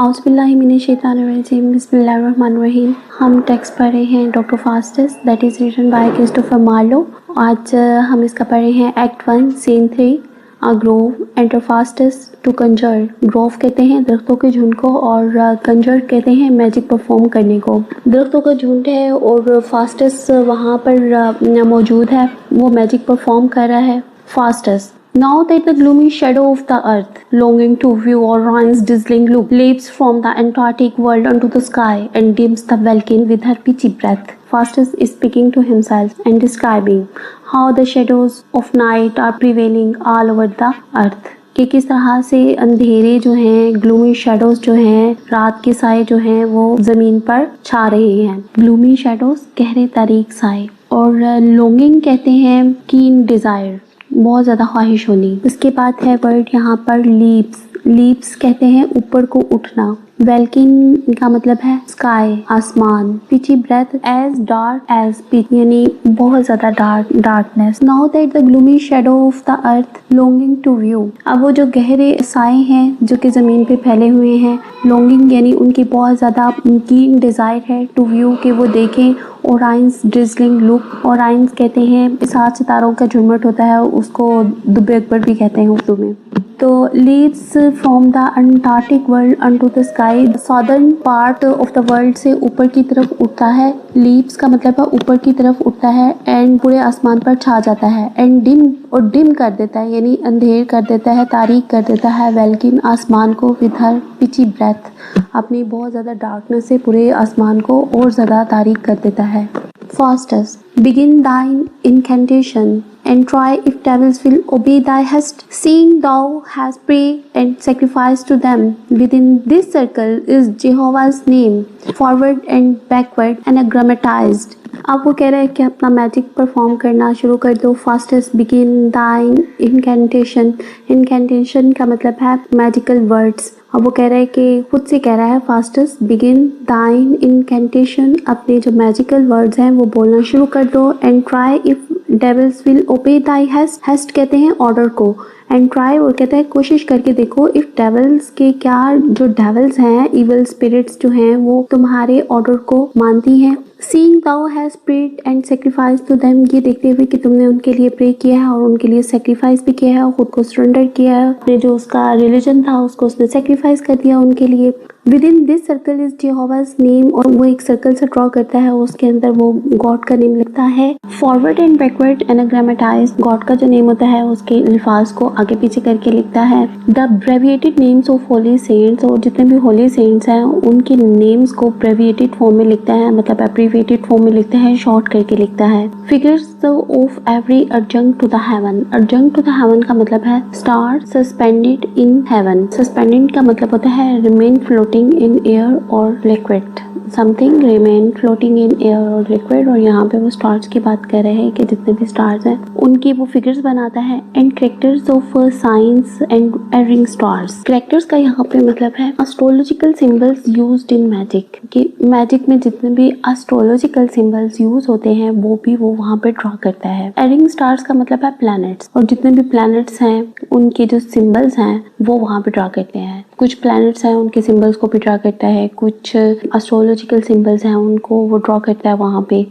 औज़ुबिल्लाहिमिनश्शैतानिर्रजीम बिस्मिल्लाहिर्रहमानिर्रहीम। हम टेक्स्ट पढ़ रहे हैं doctor Faustus that is written by Christopher Marlowe. आज हम इसका पढ़ रहे हैं act 1 scene 3 a grove enter Faustus to conjure. Grove कहते हैं दरख्तों के झुंड को और कंजर कहते हैं मैजिक परफॉर्म करने को। दरख्तों का झुंड है और फास्टस वहाँ पर मौजूद है, वो मैजिक परफॉर्म कर रहा है। Faustus Now that the gloomy shadow of the earth, longing to view Orion's dazzling look, leaps from the Antarctic world onto the sky and dims the welkin with her pitchy breath. Faustus is speaking to himself and describing how the shadows of night are prevailing all over the earth. कि किस तरह से अंधेरे जो हैं, gloomy shadows जो हैं, रात के साए जो हैं वो ज़मीन पर छा रहे हैं। ग्लूमी शेडोज गहरे तारीक साए और लॉन्गिंग कहते हैं कीन डिज़ायर, बहुत ज़्यादा ख्वाहिश होनी। इसके बाद है वर्ड यहाँ पर लीप्स। लीप्स कहते हैं ऊपर को उठना। वेल्किन का मतलब है स्काई, आसमान। Pitchy breath as dark as pitch, यानी बहुत ज़्यादा darkness. Now that the gloomy shadow of the earth longing to view. अब वो जो गहरे साए हैं जो कि ज़मीन पे फैले हुए हैं, लॉन्गिंग यानी उनकी बहुत ज़्यादा कीन डिज़ायर है टू व्यू कि वो देखें ओराइंस ड्रिजलिंग लुक। ओराइंस कहते हैं 7 सितारों का झुरमुट होता है, उसको दुबे अकबर भी कहते हैं उर्दू में। तो leaves from the Antarctic world unto the sky, southern part of the world से ऊपर की तरफ उठता है। लीव्स का मतलब है ऊपर की तरफ उठता है एंड पूरे आसमान पर छा जाता है। एंड डिम कर देता है, यानी अंधेर कर देता है, तारीक कर देता है वेल्किन आसमान को विद हर पिची ब्रेथ, अपनी बहुत ज़्यादा डार्कनेस से पूरे आसमान को और ज़्यादा तारीक कर देता है। Faustus, begin thine incantation and try if devils will obey thy hest, seeing thou hast prayed and sacrificed to them. Within this circle is Jehovah's name, forward and backward anagrammatized. अब वो कह रहा है कि अपना मैजिक परफॉर्म करना शुरू कर दो। फास्टस बिगिन दाइन इनकेंटेशन। इनकेंटेशन का मतलब है मैजिकल वर्ड्स। अब वो कह रहा है कि खुद से कह रहा है फास्टस बिगिन दाइन इनकेंटेशन, अपने जो मैजिकल वर्ड्स हैं वो बोलना शुरू कर दो। And try if devils will obey thy haste. Haste कहते हैं ऑर्डर को। एंड ट्राई वो कहता है कोशिश करके देखो इफ डेविल्स के, क्या जो डेविल्स हैं, इविल स्पिरिट्स जो हैं वो तुम्हारे ऑर्डर को मानती हैं। Seeing thou has prayed and sacrifice to them, ये देखते हुए कि तुमने उनके लिए प्रे किया है और उनके लिए सेक्रीफाइस भी किया है और खुद को सरेंडर किया है, अपने जो उसका रिलीजन था उसको उसने सेक्रीफाइस कर दिया उनके लिए। Within this circle is Jehovah's name, और वो एक सर्कल से ड्रॉ करता है, उसके अंदर वो गॉड का नेम लिखता है। फॉरवर्ड एंड बैकवर्ड एनाग्रामेटाइज, गॉड का जो नेम होता है उसके अल्फाज को आगे पीछे करके लिखता है। The abbreviated names of holy saints, और जितने भी होली सेंट्स हैं उनके नेम्स को अब्रेविएटेड फॉर्म में लिखता है, मतलब अब्रेविएटेड फॉर्म में लिखता है, शॉर्ट करके लिखता है। Figures of every adjunct to the heaven. adjunct to the heaven का मतलब है star suspended in heaven. Suspended का मतलब होता है remain floating in air or liquid, something remain floating in air or liquid, और यहाँ पे वो स्टार्स की बात कर रहे हैं कि जितने भी स्टार्स हैं उनकी वो फिगर्स बनाता है। And characters of signs and erring stars. Characters का यहाँ पे मतलब है astrological symbols used in magic, कि मैजिक में जितने भी एस्ट्रोलॉजिकल सिंबल्स यूज होते हैं वो भी वो वहाँ पे ड्रॉ करता है। एरिंग स्टार्स का मतलब है प्लैनेट्स, और जितने भी प्लैनेट्स हैं उनके जो सिंबल्स हैं वो वहाँ पे ड्रॉ करते हैं। कुछ प्लैनेट्स हैं उनके सिंबल्स को भी ड्रॉ करता है, कुछ एस्ट्रोलॉजिकल सिंबल्स हैं उनको वो ड्रॉ करता है वहाँ पे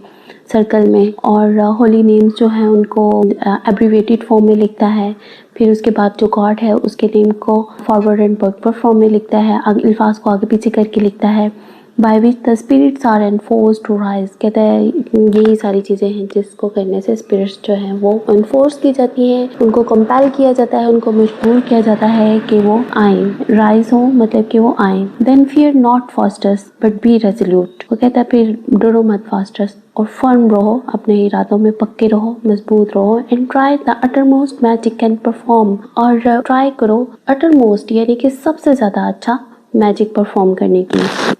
सर्कल में। और होली नेम्स जो हैं उनको एब्रीवेटेड फॉर्म में लिखता है। फिर उसके बाद जो गॉड है उसके नेम को फॉरवर्ड एंड बैकवर्ड फॉर्म में लिखता है, अल्फाज को आगे पीछे करके लिखता है। By which the spirits are enforced to rise, कहता है यही सारी चीज़ें हैं जिसको करने से स्पिरिट्स जो हैं वो एनफोर्स की जाती हैं, उनको कंपेल किया जाता है, उनको मजबूर किया जाता है कि वो आएँ, राइज हो मतलब कि वो आएँ। Then fear not Faustus but be resolute, वो कहता है फिर डरो मत फास्टस और फर्म रहो, अपने इरादों में पक्के रहो, मजबूत रहो। And try the uttermost magic can perform, और ट्राई करो अटरमोस्ट यानी कि सबसे ज़्यादा अच्छा मैजिक परफॉर्म करने की।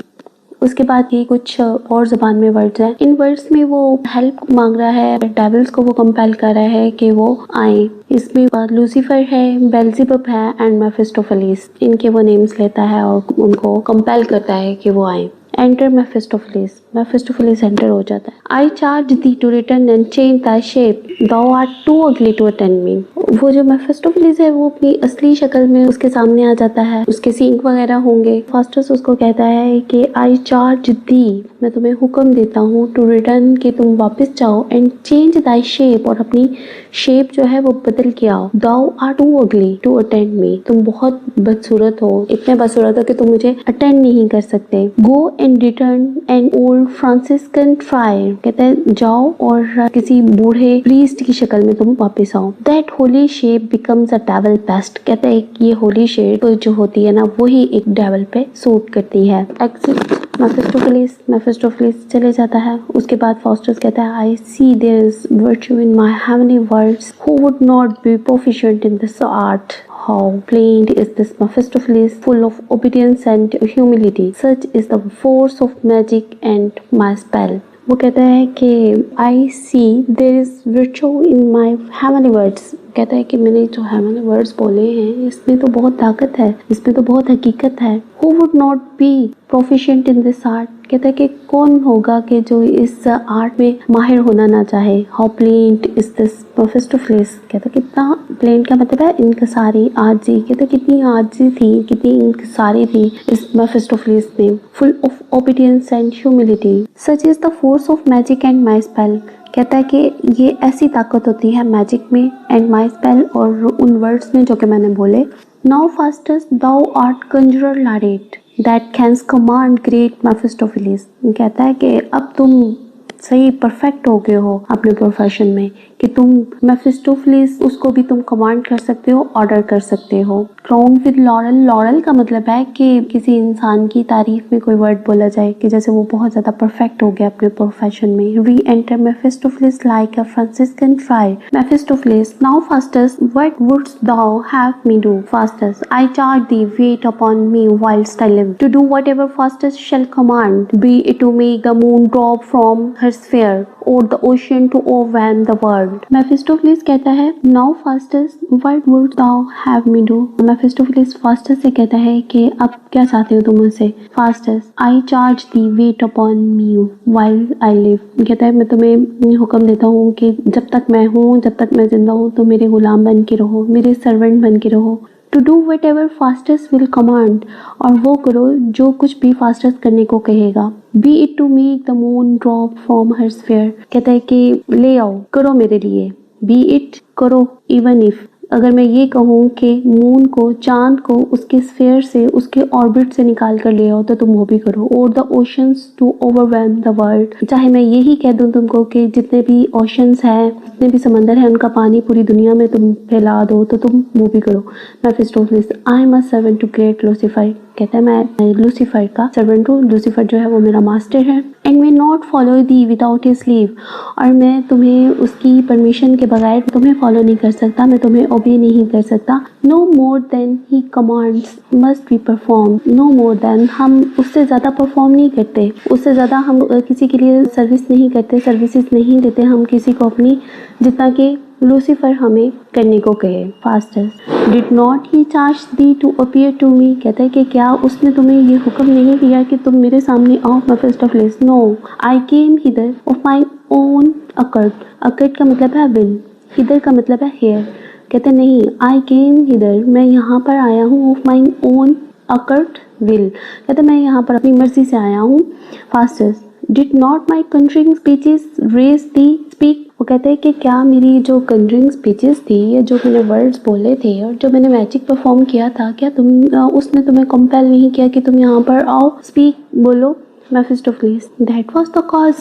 उसके बाद ये कुछ और ज़बान में वर्ड्स हैं। इन वर्ड्स में वो हेल्प मांग रहा है, डेविल्स को वो कंपेल कर रहा है कि वो आए। इसमें लूसीफर है, बेल्ज़ेबुब है एंड मेफिस्टोफेलिस, इनके वो नेम्स लेता है और उनको कंपेल करता है कि वो आए। एंटर मेफिस्टोफेलिस, मेफिस्टोफेलिस एंटर हो जाता है। I charge thee to return and change the shape, thou are too ugly to attend me. वो जो मेफिस्टोफेलिस है वो अपनी असली शक्ल में उसके सामने आ जाता है, उसके सींग वगैरह होंगे। फास्टस उसको कहता है कि आई चार्ज दी, मैं तुम्हें हुक्म देता हूँ, टू रिटर्न कि तुम वापस जाओ, एंड चेंज दाई शेप, और अपनी शेप जो है वो बदल के आओ। दाउ are too ugly to attend मी, तुम बहुत बदसूरत हो, इतने बदसूरत हो कि तुम मुझे अटेंड नहीं कर सकते। गो and return an old Franciscan fryer, कहते हैं जाओ और किसी बूढ़े प्रीस्ट की शक्ल में तुम वापस आओ। That Holi shape becomes a devil paste, कहते हैं ये होली शेप जो होती है ना वही एक डेविल पे सूट करती है। एक्सिट मेफिस्टोफेलिस चले जाता है। उसके बाद फास्टस कहता है I see there is virtue in my heavenly words who would not be proficient in this art. How plain is this Mephistopheles, full of obedience and humility. Such is the force of magic and my spell. वो कहता है कि I see there is virtue in my heavenly words. कहता है कि मैंने जो heavenly words बोले हैं इसमें तो बहुत ताकत है, इसमें तो बहुत हकीकत है। Who would not be proficient in this art? कहता है कि कौन होगा कि जो इस आर्ट में माहिर होना ना चाहे। How plain is this Mephistopheles, कहता है कितना प्लेन का मतलब है इनकसारी, आजी, कहता है कितनी आजी थी, कितनी इनकसारी थी इस मेफिस्टोफेलिस में। Full of obedience and humility. Such is the force of magic and my spell. कहता है कि ये ऐसी ताकत होती है मैजिक में एंड माई स्पेल, और उन वर्ड्स में जो कि मैंने बोले। Now Faustus thou art conjuror laureate that canst command great Mephistophilis, कहता है कि अब तुम सही परफेक्ट हो गए हो अपने प्रोफेशन में कि तुम मेफिस्टोफेलिस उसको भी तुम कमांड कर सकते हो, ऑर्डर कर सकते हो। क्राउन विद लॉरल, लॉरल का मतलब है कि किसी इंसान की तारीफ में कोई वर्ड बोला जाए कि जैसे वो बहुत ज़्यादा परफेक्ट हो गया अपने प्रोफेशन में। Re-enter Mephistophilis like a Franciscan friar. Mephistophilis now Faustus what wouldst thou have me do? Faustus I charge thee wait upon me whilst I live to do whatever Faustus shall command, be it to make the moon drop from her sphere or the ocean to overwhelm the world. Mephistopheles कहता है now Faustus what would thou have me do? Mephistopheles Faustus से कहता है कि अब क्या चाहते हो तुम मुझसे? Faustus I charge thee wait upon me while I live, कहता है मैं तुम्हें हुक्म देता हूँ कि जब तक मैं हूँ, जब तक मैं जिंदा हूँ, तो मेरे गुलाम बन के रहो, मेरे सर्वेंट बन के रहो। To do whatever Faustus will command, और वो करो जो कुछ भी फास्टस करने को कहेगा। Be it to make the moon drop from her sphere, कहता है कि ले आओ, करो मेरे लिए। बी इट करो, इवन इफ, अगर मैं ये कहूँ कि मून को, चांद को उसके स्फीयर से, उसके ऑर्बिट से निकाल कर ले आओ, तो तुम वो भी करो। और the oceans to overwhelm the world, चाहे मैं यही कह दूँ तुमको कि जितने भी ओशंस हैं, जितने भी समंदर हैं, उनका पानी पूरी दुनिया में तुम फैला दो, तो तुम वो भी करो। Mephistophilis I am a servant to great Lucifer, कहता है मैं लूसीफर का सर्वेंट हूँ, लूसीफर जो है वो मेरा मास्टर है। And may not follow the without his leave, और मैं तुम्हें उसकी परमिशन के बगैर तुम्हें फॉलो नहीं कर सकता, मैं तुम्हें ओबे नहीं कर सकता। No more than he commands must be perform, no more than, हम उससे ज़्यादा परफॉर्म नहीं करते, उससे ज़्यादा हम किसी के लिए सर्विस नहीं करते, सर्विसेज नहीं देते हम किसी को अपनी, जितना कि लूसीफर हमें करने को कहे। Faustus did not he charge thee to appear to me, कहता है कि क्या उसने तुम्हें ये हुक्म नहीं किया कि तुम मेरे सामने आओ? Mephistophilis no I came hither of my own accord, accord का मतलब है विल, हिदर का मतलब है हेयर, कहते नहीं आई केम हिदर, मैं यहाँ पर आया हूँ, of my own accord will, कहते मैं यहाँ पर अपनी मर्जी से आया हूँ। Faustus did not my conjuring speeches raise thee speak, वो कहते हैं कि क्या मेरी जो कंजरिंग स्पीचेस थी, या जो मैंने वर्ड्स बोले थे और जो मैंने मैजिक परफॉर्म किया था, क्या उसने तुम्हें कंपेल नहीं किया कि तुम यहाँ पर आओ, स्पीक, बोलो? Mephistophilis that was the cause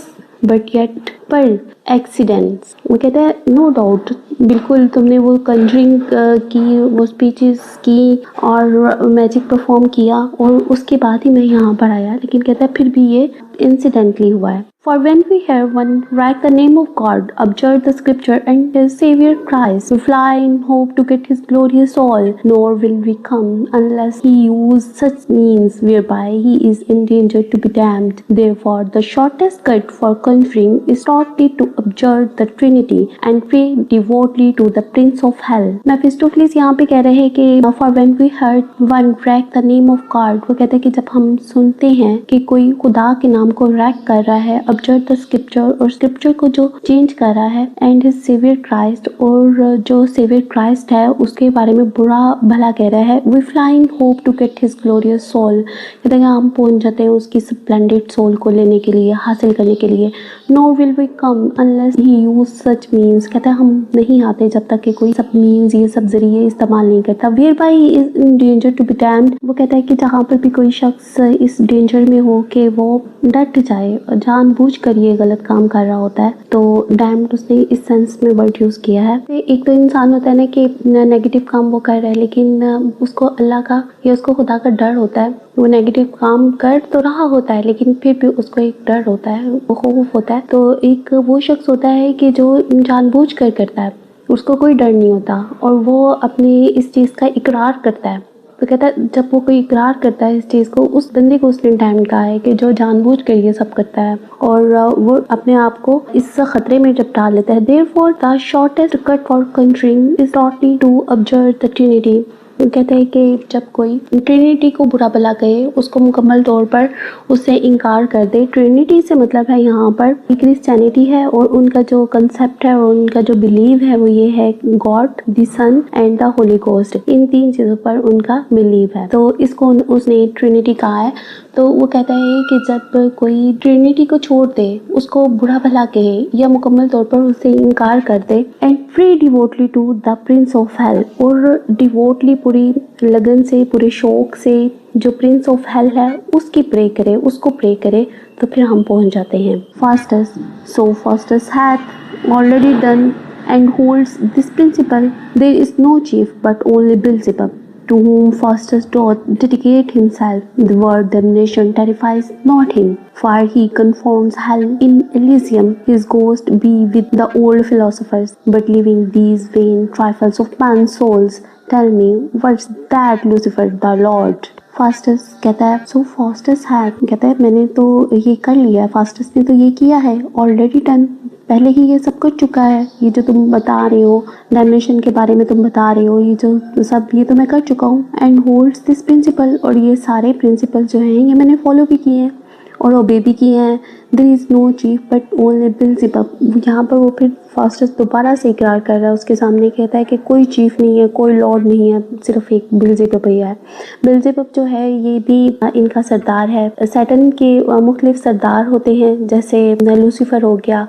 but yet, per accidents, वो कहते हैं नो डाउट, बिल्कुल तुमने वो कंजरिंग की, वो स्पीचेस की और मैजिक परफॉर्म किया, और उसके बाद ही मैं यहाँ पर आया, लेकिन कहता है फिर भी ये इंसिडेंटली हुआ है। For when we hear one write the name of God, observe the scripture and his Savior Christ, we fly in hope to get his glorious soul, nor will we come unless he use such means whereby he is in danger to be damned. Therefore, the shortest cut for conquering is totally to observe the Trinity and pray devotedly to the Prince of Hell. मेफिस्टोफेलिस यहाँ पे कह रहे हैं कि for when we heard one write the name of God, वो कहते हैं कि जब हम सुनते हैं कि कोई खुदा के नाम को रैक कर रहा है, ऑब्जर्व द स्क्रिप्चर, और स्क्रिप्चर को जो चेंज कर रहा है, एंड हिज सेवियर क्राइस्ट, और जो सेवियर क्राइस्ट है उसके बारे में बुरा भला कह रहा है, we fly in hope to get his glorious soul, कहते हैं हम पहुंच जाते हैं उसकी स्प्लेंडेड सोल को लेने के लिए, हासिल करने के लिए. No will we come unless he use such means, कहते हैं हम नहीं आते जब तक कि कोई सब मीन्स, ये सब जरिए इस्तेमाल नहीं करता. Whereby he is in danger to be damned, वो कहता है कि जहाँ पर भी कोई शख्स इस डेंजर में हो कि वो डट जाए, जानबूझ कर ये गलत काम कर रहा होता है, तो डैम्ड उसने इस सेंस में वर्ड यूज किया है. एक तो इंसान होता है ना कि नेगेटिव काम वो कर रहा है, लेकिन उसको अल्लाह का या उसको खुदा का डर होता है. वो नेगेटिव काम कर तो रहा होता है लेकिन फिर भी उसको एक डर होता है, वो खौफ होता है. तो एक वो शख्स होता है कि जो जानबूझ कर करता है, उसको कोई डर नहीं होता और वो अपनी इस चीज़ का इकरार करता है. तो कहता है जब वो कोई इकरार करता है इस चीज़ को, उस बंदे को उसने टाइम कहा है कि जो जानबूझ कर ये सब करता है और वो अपने आप को इस खतरे में जब डाल लेता है. Therefore the shortest cut for conjuring is totally to observe the trinity. कहते हैं कि जब कोई ट्रिनिटी को बुरा भला कहे, उसको मुकम्मल तौर पर उससे इनकार कर दे. ट्रिनिटी से मतलब है यहाँ पर क्रिश्चियनिटी है और उनका जो कंसेप्ट है और उनका जो बिलीव है वो ये है God, the son and the holy ghost. इन तीन चीज़ों पर उनका बिलीव है, तो इसको उसने ट्रिनिटी कहा है. तो वो कहता है कि जब कोई ट्रिनिटी को छोड़ दे, उसको बुरा भला कहे या मुकम्मल तौर पर उससे इनकार कर दे, and pray devoutly to the prince of hell, और डिवोटली पूरी लगन से, पूरे शौक से जो प्रिंस ऑफ हेल है उसकी प्रे करे, उसको प्रे करे, तो फिर हम पहुंच जाते हैं. Faustus, so Faustus hath already done and holds this principle. There is no chief but only Beelzebub, to whom Faustus doth dedicate himself. The word damnation terrifies not him, for he confounds hell in Elysium. His ghost be with the old philosophers, but leaving these vain trifles of man's souls, tell me, what's that Lucifer the Lord? Faustus कहता है, सो Faustus है, कहता है मैंने तो ये कर लिया है, फास्टस ने तो ये किया है, ऑलरेडी डन, पहले ही ये सब कुछ चुका है. ये जो तुम बता रहे हो, डैमेशन के बारे में तुम बता रहे हो, ये जो सब ये तो मैं कर चुका हूँ. एंड होल्ड्स दिस प्रिंसिपल, और ये सारे प्रिंसिपल जो हैं ये मैंने फॉलो भी किए हैं और ओबे भी किए हैं. There is no chief but only Beelzebub. यहाँ पर वो फिर फास्टस दोबारा से इकरार कर रहा है, उसके सामने कहता है कि कोई चीफ नहीं है, कोई लॉर्ड नहीं है, सिर्फ एक बेल्ज़ेबब ही है. बेल्ज़ेबब जो है ये भी इनका सरदार है. सैटन के मुख्तलिफ सरदार होते हैं, जैसे लूसीफर हो गया,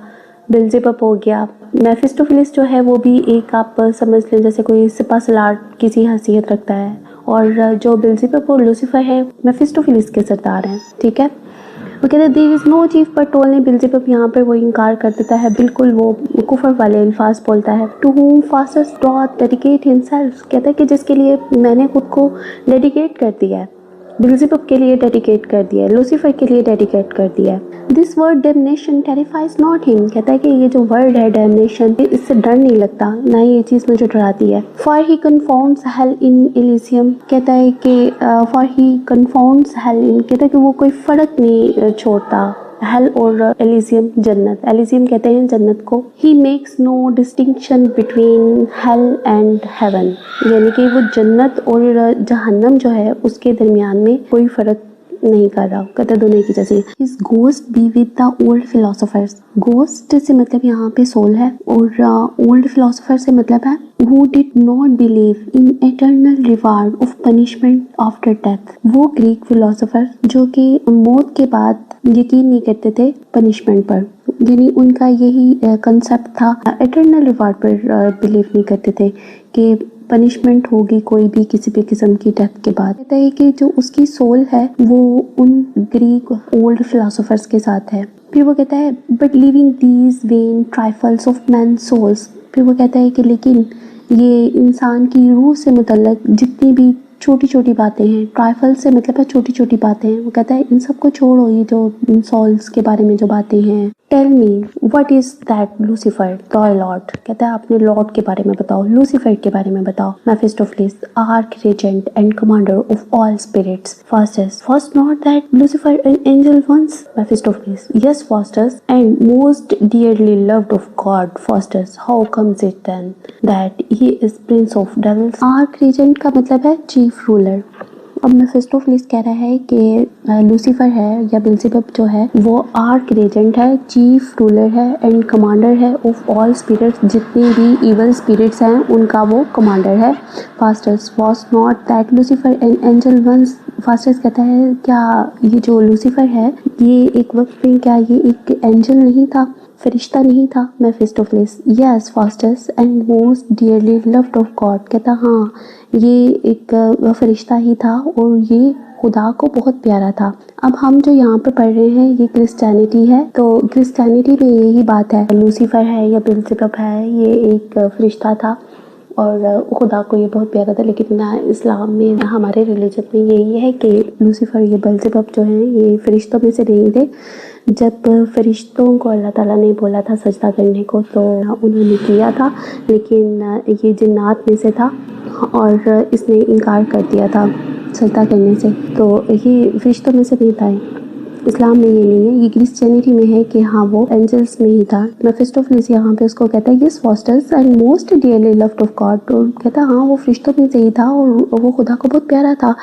बेल्ज़ेबब हो गया. मेफिस्टोफेलिस जो है वो भी एक आप समझ लें जैसे कोई सिपा सलार किसी हैसियत रखता है, और जो बेल्ज़ेबब और लूसीफर है मेफिस्टोफेलिस के सरदार हैं. ठीक है, वो कहते हैं there is no chief but only Beelzebub. यहाँ पर वो इनकार कर देता है, बिल्कुल वो कुफर वाले अल्फाज बोलता है. To whom Faustus doth dedicate himself, कहता है कि जिसके लिए मैंने खुद को डेडिकेट कर दिया है, बेल्ज़ेबब के लिए डेडिकेट कर दिया है, लूसीफर के लिए डेडिकेट कर दिया है. This word damnation terrifies not him, कहता है कि ये जो वर्ड है डैमनेशन, इससे डर नहीं लगता, ना ये चीज़ मुझे डराती है. For he confounds hell in Elysium, कहता है कि फॉर ही कन्फाउंड्स हेल इन, कहता है कि वो कोई फ़र्क नहीं छोड़ता हेल और एलिसियम, जन्नत. एलिसियम कहते हैं जन्नत को. He makes no distinction between hell and heaven, यानी कि वो जन्नत और जहन्नम जो है उसके दरमियान में कोई फ़र्क नहीं कर रहा, कहते दोनों की जैसे. His ghost be with the old philosophers, ghost से मतलब यहाँ पे सोल है, और ओल्ड फिलोसोफर से मतलब है who did not believe in eternal reward of punishment after death. वो ग्रीक फिलोसोफर जो कि मौत के बाद यकीन नहीं करते थे पनिशमेंट पर, यानी उनका यही कंसेप्ट था, एटर्नल रिवार्ड पर बिलीव नहीं करते थे कि पनिशमेंट होगी कोई भी किसी भी किस्म की डेथ के बाद. कहता है कि जो उसकी सोल है वो उन ग्रीक ओल्ड फिलोसोफर्स के साथ है. फिर वो कहता है but living these vain trifles of man souls, फिर वो कहता है कि लेकिन ये इंसान की रूह से मुतल्लक जितनी भी छोटी छोटी बातें हैं, ट्राइफल से मतलब है छोटी छोटी बातें हैं। वो कहता है इन सबको छोड़ो, ये जो सॉल्स के बारे में जो बातें हैं। Tell me what is that Lucifer thy lord, कहता है अपने लॉर्ड के बारे में बताओ, लूसीफर के बारे में बताओ। Mephistophilis arch regent and commander of all spirits. Faustus first not that Lucifer an angel once. Mephistophilis yes Faustus and most dearly loved of God. Faustus how comes it then that he is prince of devils. Arch regent का मतलब है chief ruler. अब मेफिस्टोफेलिस कह रहा है कि Lucifer है या बेल्जेबब जो है वो आर्क रेजेंट है, चीफ रूलर है एंड कमांडर है ऑफ ऑल स्पिरिट्स, जितने भी इवल स्पिरिट्स हैं उनका वो कमांडर है। Faustus was not that Lucifer an angel once. Faustus कहता है क्या ये जो लूसीफर है ये एक वक्त में क्या ये एक एंजल नहीं था, फरिश्ता नहीं था। Mephistophilis yes Faustus and most dearly loved of God. कहता हाँ ये एक फरिश्ता ही था और ये खुदा को बहुत प्यारा था। अब हम जो यहाँ पर पढ़ रहे हैं ये क्रिश्चियनिटी है, तो क्रिश्चियनिटी में यही बात है, लूसीफर है या बेल्जेबब है ये एक फरिश्ता था और खुदा को ये बहुत प्यारा था। लेकिन इस्लाम में हमारे रिलीजन में यही है कि लूसीफर ये बेल्जेबब जो हैं ये फरिश्तों में से नहीं थे। जब फरिश्तों को अल्लाह ताला ने बोला था सजदा करने को तो उन्होंने किया था, लेकिन ये जिन्नात में से था और इसने इनकार कर दिया था सजदा करने से, तो ये फरिश्तों में से नहीं था। इस्लाम में ये नहीं है, ये क्रिश्चियनिटी में है कि हाँ वो एंजल्स में ही था। मेफिस्टोफेलिस यहाँ पे उसको कहता है yes Faustus and most dearly loved of God. तो कहता है हाँ वो फरिश्तों में से ही था और वो खुदा को बहुत प्यारा था।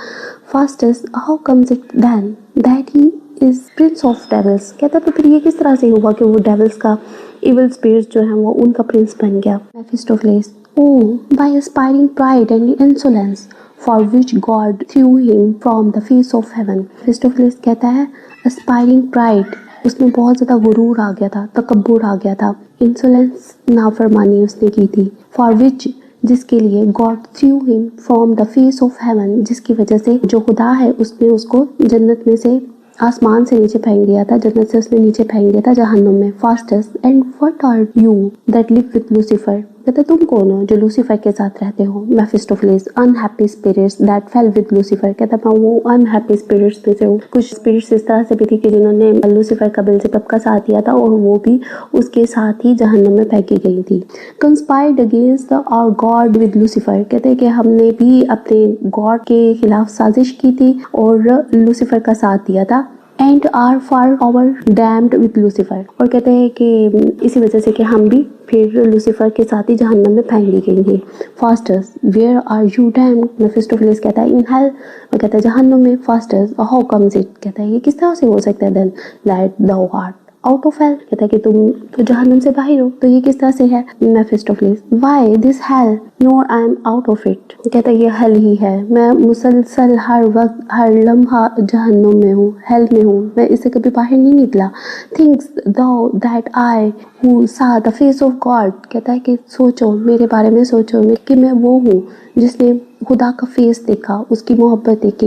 Faustus how comes it then that he is prince of devils. कहता तो फिर ये किस तरह से हुआ कि वो डेविल्स का इविल स्पिरिट्स जो है वो उनका प्रिंस बन गया। Mephistophilis oh by aspiring pride and insolence for which God threw him from the face of heaven। मेफिस्टोफेलिस कहता है एस्पायरिंग प्राइड, उसमें बहुत ज़्यादा गुरूर आ गया था, तकब्बुर आ गया था। इंसोलेंस नाफरमानी उसने की थी। for which जिसके लिए God threw him from the face of heaven, जिसकी वजह से जो खुदा है उसने उसको जन्नत में से आसमान से नीचे फेंक दिया था, जन्नत से उसने नीचे फेंक दिया था जहन्नुम में। Faustus and what are you that live with Lucifer. कहता तुम कौन हो जो लूसीफर के साथ रहते हो। Mephistophilis unhappy spirits that fell with Lucifer. कहता मैं वो अनहैप्पी स्पिरिट्स में से हूँ। कुछ स्पिरिट्स इस तरह से भी थी कि जिन्होंने लूसीफर का बेल्जेबब का साथ दिया था और वो भी उसके साथ ही जहन्नुम में फेंकी गई थी। Conspired against our God with Lucifer. कहते हैं कि हमने भी अपने गॉड के खिलाफ साजिश की थी और लूसीफर का साथ दिया था। And are for ever damned with Lucifer. और कहते हैं कि इसी वजह से कि हम भी फिर लूसीफर के साथ ही जहन्नम में फेंक दी गई थी। Faustus where are you damned. Mephistophilis कहता है इन हेल। और कहता है जहन्नम में। Faustus how comes it. कहता है ये किस तरह से हो सकता है then that thou art out of hell. कहता है कि तुम तो जहन्नम से बाहर हो, तो ये किस तरह से है। Mephistophilis why this hell nor I am out of it. कहता है ये हेल ही है, मैं मुसलसल हर वक्त हर लम्हा जहन्नुम में हूँ, हेल में हूँ, मैं इससे कभी बाहर नहीं निकला। थिंक्स दो दैट आई हु सा द फेस ऑफ गॉड। कहता है कि सोचो मेरे बारे में, सोचो कि मैं वो हूँ जिसने खुदा का फेस देखा, उसकी मोहब्बत देखी।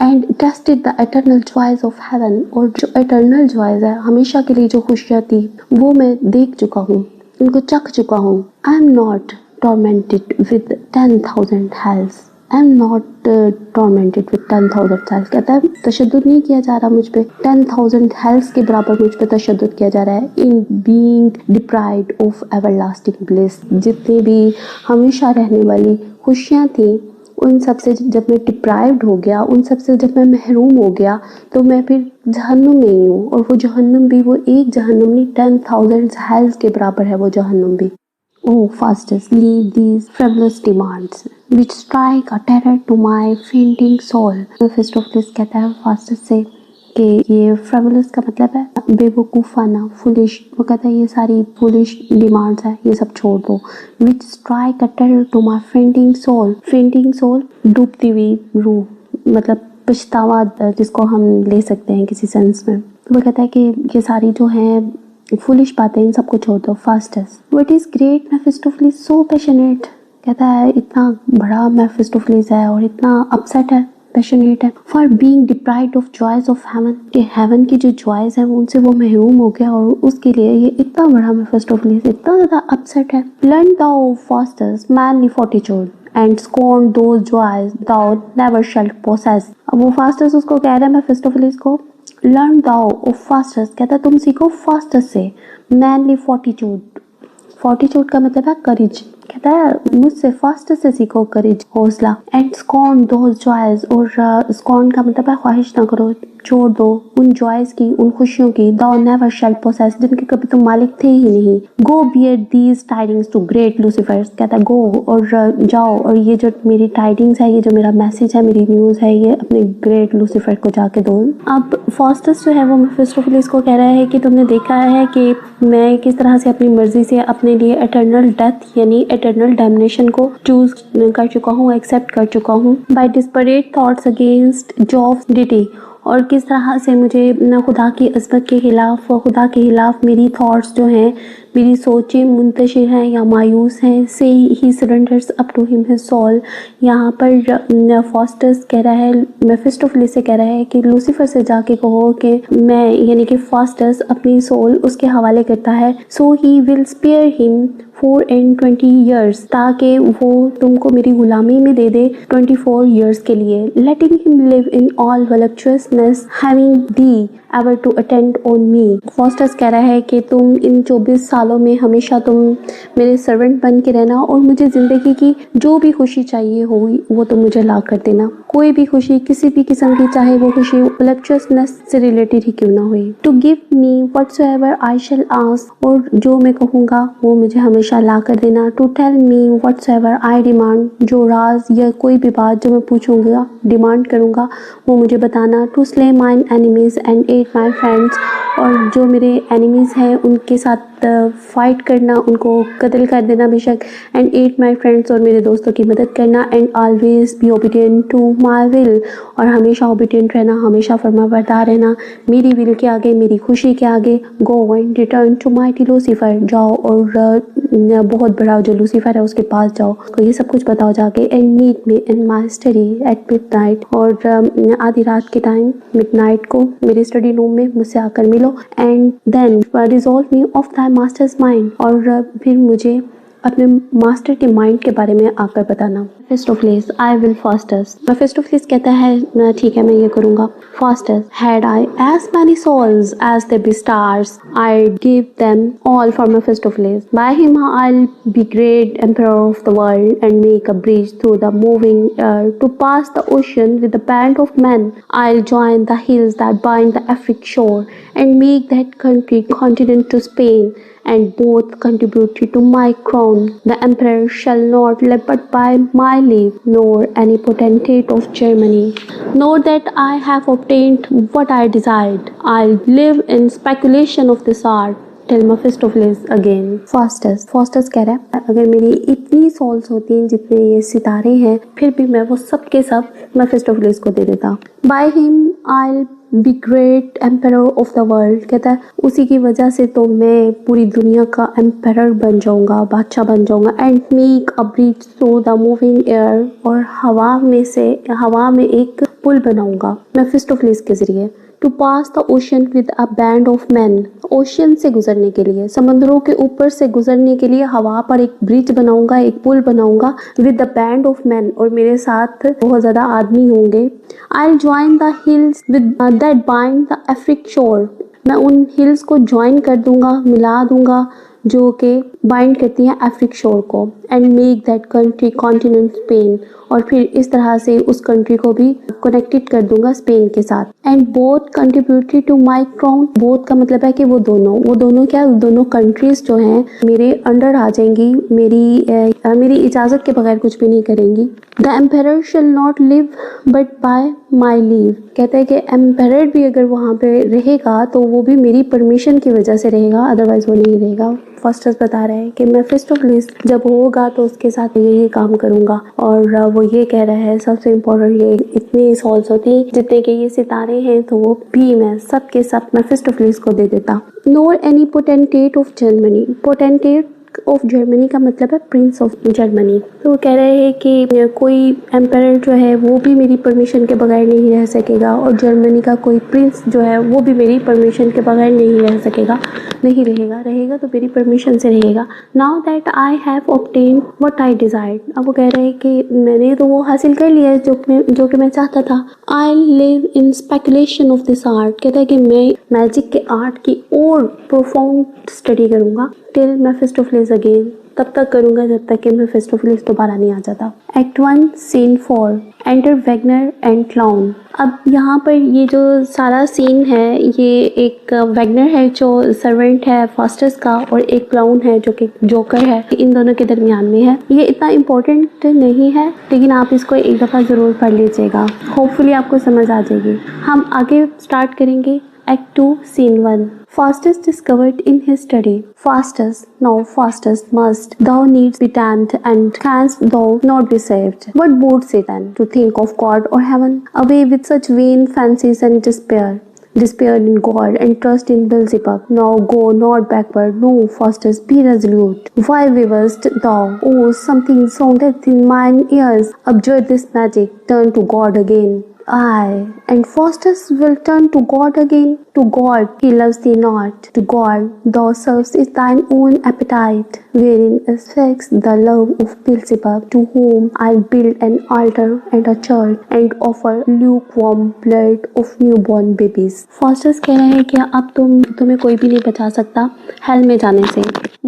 And tested the eternal joys of haven. और जो एटर्नल जॉयज है, हमेशा के लिए जो खुशियाँ थी, वो मैं देख चुका हूँ, उनको चख चुका हूँ। I am not tormented with 10,000 hells। I am not tormented with 10,000 hells। कहता है तशद्दुद नहीं किया जा रहा मुझ पे, 10,000 hells के बराबर मुझ पे तशद्दुद किया जा रहा है। In being deprived of everlasting bliss। जितनी भी हमेशा रहने वाली खुशियाँ थी उन सब से जब मैं डिप्राइव्ड हो गया, उन सब से जब मैं महरूम हो गया, तो मैं फिर जहन्नुम में ही हूँ। और वो जहन्नुम भी वो एक जहन्नुम नहीं, 10,000 hells के बराबर है वो जहन्नुम भी। Oh, Faustus, leave these frivolous demands which strike a terror to my fainting soul। मेफिस्टोफेलिस कहता है फास्टस से कि ये फ्रेवलस का मतलब है बेवकूफ़ाना, फुलिश। वो कहता है ये सारी फुलिश डिमांड्स है, ये सब छोड़ दो। Which strike a terror to my fainting soul. Fainting soul डूबती हुई रूह, मतलब पछतावा जिसको हम ले सकते हैं किसी सेंस में। वो कहता है कि ये सारी जो हैं फुलिश बातें, इन सबको छोड़ दो। Faustus what is great Mephistophilis so passionate. कहता है इतना बड़ा मेफिस्टोफेलिस है और इतना अपसेट है, पैशनेट है। For being deprived of joys of haven, कि हेवन की जो जॉयज है उनसे वो महरूम हो गया और उसके लिए ये इतना बड़ा मेफिस्टोफेलिस इतना ज़्यादा अपसेट है। Learn thou Faustus manly fortitude and scorn those joys thou never shalt possess। अब वो फास्टस उसको कह रहा है मेफिस्टोफेलिस को, लर्न दाओ ऑफ फास्टस, कहता है तुम सीखो फास्टस से मैनली फोर्टिट्यूड। फोर्टिट्यूड का मतलब है करेज, कहता है मुझसे फास्ट से सीखो करेज, हौसला। एंड स्कॉर्न दोज जॉयज, और स्कॉर्न का मतलब है ख्वाहिश ना करो, छोड़ दो उन जॉयज की, उन खुशियों की, दाउ नेवर शैल पोसेस, जिनके कभी तुम मालिक थे ही नहीं। Go bear these tidings to great Lucifer, कहता है गो और जाओ, और ये जो मेरी टाइडिंग्स है, ये जो मेरा मैसेज है, मेरी न्यूज़ है, ये अपने ग्रेट लूसीफर को जाके दो। अब फास्टस जो है वो मेफिस्टोफेलिस को कह रहा है कि तुमने देखा है कि मैं किस तरह से अपनी मर्जी से अपने लिए एटर्नल डेथ यानी एटर्नल डैमनेशन को चूज कर चुका हूँ, एक्सेप्ट कर चुका हूँ by desperate thoughts against Jove's deity, और किस तरह से मुझे न खुदा की अज़मत के ख़िलाफ़, खुदा के ख़िलाफ़ मेरी थॉट्स जो हैं, मेरी सोचें मुंतशिर हैं या मायूस हैं। Say he surrenders up to him his soul, यहाँ पर फास्टस कह रहा है, मेफिस्टोफेलिस से कह रहा है कि लूसीफर से जाके कहो कि मैं यानी कि फास्टस अपनी सोल उसके हवाले करता है। So he will spare him 4 and 20 years, ताकि वो तुमको मेरी गुलामी में दे दे 24 years के लिए। Letting him live in all voluptuousness having thee ever to attend on me. Faustus कह रहा है कि तुम इन 24 सालों में हमेशा तुम मेरे सर्वेंट बन के रहना, और मुझे ज़िंदगी की जो भी खुशी चाहिए हो वो तुम मुझे ला कर देना। कोई भी खुशी, किसी भी किस्म की, चाहे वो खुशी वॉलक्चुअसनेस से रिलेटेड ही क्यों ना हुई। To give me whatsoever I shall ask, और जो मैं कहूँगा वो मुझे हमेशा ला कर देना। To tell me whatsoever I demand, जो राज या कोई भी बात जो मैं पूछूंगा, डिमांड करूँगा, वो मुझे बताना। To slay mine enemies and aid my friends, और जो मेरे एनिमीज़ हैं उनके साथ फाइट करना, उनको कत्ल कर देना बेशक। एंड एट माई फ्रेंड्स, और मेरे दोस्तों की मदद करना। And always be obedient to my will, और हमेशा ओबीडियंट रहना, हमेशा फरमाबरदार रहना मेरी विल के आगे, मेरी खुशी के आगे। Go and return to mighty Lucifer, जाओ और बहुत बड़ा जो लूसीफर है उसके पास जाओ, तो ये सब कुछ बताओ जाके। And meet me in my study at midnight, और आधी रात के टाइम मिडनाइट को मेरी स्टडी रूम में मुझसे आकर मिलो। And then resolve me of the master's mind, और फिर मुझे अपने मास्टर के माइंड के बारे में आकर बताना। मेफिस्टोफेलिस, आई विल फास्टस। मेफिस्टोफेलिस कहता है ठीक है मैं ये करूँगा। Faustus, had I as many souls as they be stars I give them all for Mephistophilis, by him I be great emperor of the world and make a bridge through the moving air to pass the ocean with the band of men। I'll join the hills that bind the Afric shore and make that country continent to Spain, and both contributed to my crown. The emperor shall not live but by my leave, nor any potentate of Germany, nor that I have obtained what I desired. I'll live in speculation of this art till Mephistopheles again. Faustus कह रहा है अगर मेरी इतनी souls होती हैं जितने ये सितारे हैं, फिर भी मैं वो सब के सब मेफिस्टोफेलिस को दे देता। By him I'll be great emperor of the world, कहता है उसी की वजह से तो मैं पूरी दुनिया का एम्परर बन जाऊंगा, बादशाह बन जाऊंगा। And make a bridge through the moving air, और हवा में एक पुल बनाऊंगा मेफिस्टोफेलिस के जरिए। To pass the ocean with a band of man, ocean से गुजरने के लिए, समंदरों के ऊपर से गुजरने के लिए हवा पर एक ब्रिज बनाऊंगा, एक पुल बनाऊंगा। With the band of man, और मेरे साथ बहुत ज़्यादा आदमी होंगे। I join the hills with that bind the Afric shore, मैं उन हिल्स को ज्वाइन कर दूंगा, मिला दूंगा, जो कि बाइंड करती हैं अफ्रीक शोर को। And make that country continent Spain, और फिर इस तरह से उस कंट्री को भी कनेक्टेड कर दूंगा स्पेन के साथ। And both contributed to my crown, both का मतलब है कि वो दोनों क्या, दोनों कंट्रीज जो हैं मेरे अंडर आ जाएंगी, मेरी इजाज़त के बगैर कुछ भी नहीं करेंगी। The emperor shall not live but by my leave, कहते हैं कि एम्परर भी अगर वहाँ पे रहेगा तो वो भी मेरी परमिशन की वजह से रहेगा, अदरवाइज वो नहीं रहेगा। फास्टस बता रहे हैं कि मेफिस्टोफेलिस जब होगा तो उसके साथ यही काम करूंगा, और वो ये कह रहा है सबसे इम्पोर्टेंट, ये इतनी सोल्स होती जितने के ये सितारे हैं तो वो भी मैं सब के सब मेफिस्टोफेलिस को दे देता। Nor any potentate of Germany, potentate of Germany का मतलब है प्रिंस ऑफ जर्मनी। तो वो कह रहे हैं कि कोई एम्परर जो है वो भी मेरी परमिशन के बगैर नहीं रह सकेगा और जर्मनी का कोई प्रिंस जो है वो भी मेरी परमिशन के बगैर नहीं रह सकेगा, नहीं रहेगा, रहेगा तो मेरी परमिशन से रहेगा। Now that I have obtained what I desired. अब वो कह रहे हैं कि मैंने तो वो हासिल कर लिया है जो कि मैं चाहता था। I live in speculation of this art. कहता है कि मैं मैजिक के आर्ट की और प्रोफाउंड स्टडी करूंगा टिल मेफिस्टोफेलेस अगेन, तब तक करूंगा जब तक कि मेफिस्टोफेलेस दोबारा नहीं आ जाता। Act 1 scene 4 enter Wagner and clown. अब यहाँ पर ये जो सारा सीन है ये एक वैगनर है जो सर्वेंट है फास्टस का और एक क्लाउन है जो कि जोकर है, इन दोनों के दरमियान में है। ये इतना इम्पोर्टेंट नहीं है लेकिन आप इसको एक दफ़ा ज़रूर पढ़ लीजिएगा, होपफुली आपको समझ आ जाएगी। हम आगे स्टार्ट करेंगे। Act 2 Scene 1 Faustus discovered in his study. Faustus, now Faustus, must thou needs be damned, and canst thou not be saved? What boots it then to think of God or heaven? Away with such vain fancies and despair. Despair in God and trust in Beelzebub. Now go not backward. No, Faustus, be resolute. Why waverest thou? Oh, something soundeth in mine ears. Abjure this magic. Turn to God again. Aye, and Faustus will turn to God again. To God, he loves thee not. To God, thou servest thine own appetite, wherein is fixed the love of Beelzebub, to whom I'll build an altar and a church, and offer lukewarm blood of newborn babies. Faustus कह रहे हैं कि अब तुम्हें कोई भी नहीं बचा सकता हेल में जाने से।